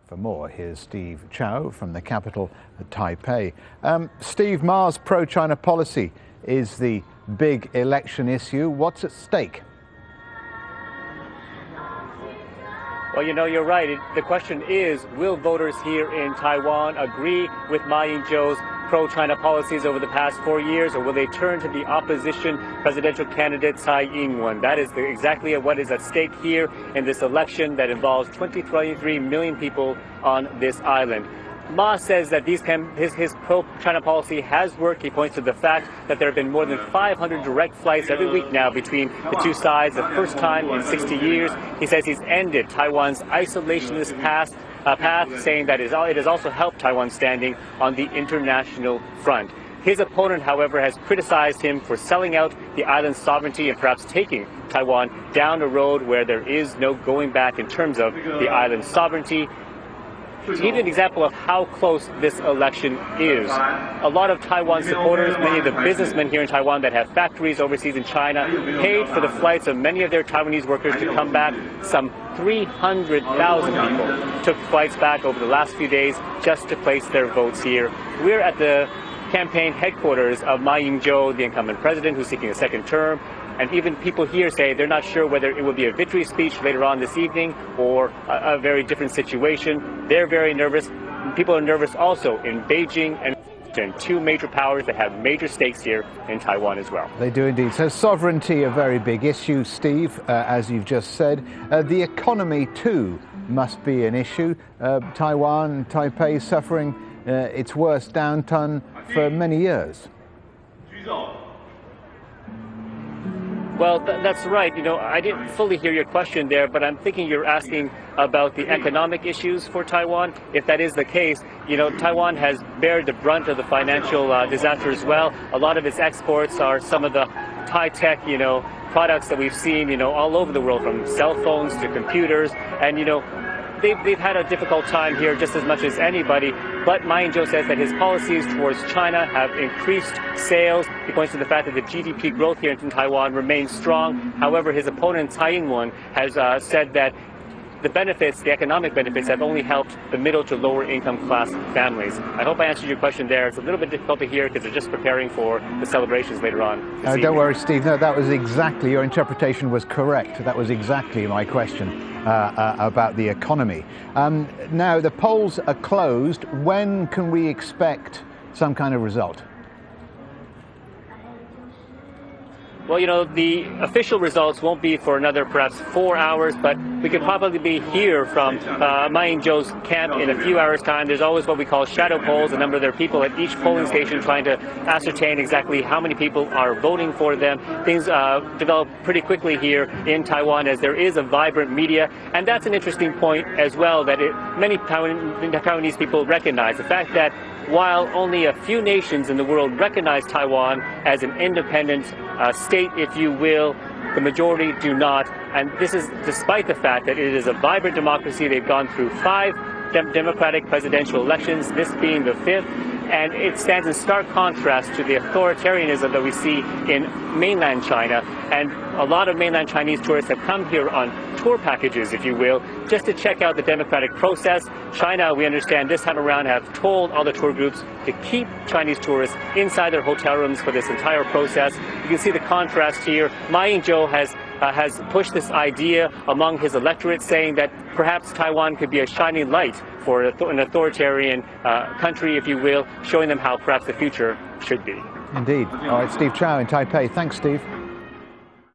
For more, here's Steve Chao from the capital, Taipei. Steve, Ma's pro-China policy is the big election issue. What's at stake? Well, you know, you're right. The question is, will voters here in Taiwan agree with Ma Ying-jeou's pro-China policies over the past 4 years, or will they turn to the opposition presidential candidate Tsai Ing-wen? That is exactly what is at stake here in this election that involves 23 million people on this island. Ma says that his pro-China policy has worked. He points to the fact that there have been more than 500 direct flights every week now between the two sides, the first time in 60 years. He says he's ended Taiwan's isolationist path, saying that it has also helped Taiwan's standing on the international front. His opponent, however, has criticized him for selling out the island's sovereignty and perhaps taking Taiwan down a road where there is no going back in terms of the island's sovereignty. To give you an example of how close this election is, a lot of Taiwan supporters, many of the businessmen here in Taiwan that have factories overseas in China, paid for the flights of many of their Taiwanese workers to come back. Some 300,000 people took flights back over the last few days just to place their votes here. We're at the campaign headquarters of Ma Ying-jeou, the incumbent president who's seeking a second term. And even people here say they're not sure whether it will be a victory speech later on this evening or a very different situation. They're very nervous. People are nervous also in Beijing and two major powers that have major stakes here in Taiwan as well. They do indeed. So sovereignty, a very big issue, Steve, as you've just said. The economy too must be an issue. Taiwan, Taipei suffering its worst downturn for many years. Well, that's right. You know, I didn't fully hear your question there, but I'm thinking you're asking about the economic issues for Taiwan. If that is the case, you know, Taiwan has bared the brunt of the financial disaster as well. A lot of its exports are some of the high-tech, you know, products that we've seen, you know, all over the world, from cell phones to computers. And, you know, they've had a difficult time here just as much as anybody, but Ma Ying-jeou says that his policies towards China have increased sales. He points to the fact that the GDP growth here in Taiwan remains strong. However, his opponent Tsai Ing-wen has said that the benefits, the economic benefits, have only helped the middle to lower income class families. I hope I answered your question there. It's a little bit difficult to hear because they're just preparing for the celebrations later on. Don't worry, Steve. No, that was exactly, your interpretation was correct. That was exactly my question about the economy. Now, the polls are closed. When can we expect some kind of result? Well, you know, the official results won't be for another perhaps 4 hours, but we could probably be here from Ma Ying-jeou's camp in a few hours' time. There's always what we call shadow polls, a number of their people at each polling station trying to ascertain exactly how many people are voting for them. Things develop pretty quickly here in Taiwan as there is a vibrant media, and that's an interesting point as well that many Taiwanese people recognize. The fact that while only a few nations in the world recognize Taiwan as an independent state, if you will, the majority do not. And this is despite the fact that it is a vibrant democracy. They've gone through 5 democratic presidential elections, this being the 5th. And it stands in stark contrast to the authoritarianism that we see in mainland China. And a lot of mainland Chinese tourists have come here on tour packages, if you will, just to check out the democratic process. China, we understand this time around, have told all the tour groups to keep Chinese tourists inside their hotel rooms for this entire process. You can see the contrast here. Ma Ying-jeou has pushed this idea among his electorate, saying that perhaps Taiwan could be a shining light for an authoritarian country, if you will, showing them how perhaps the future should be. Indeed. All right, Steve Chao in Taipei. Thanks, Steve.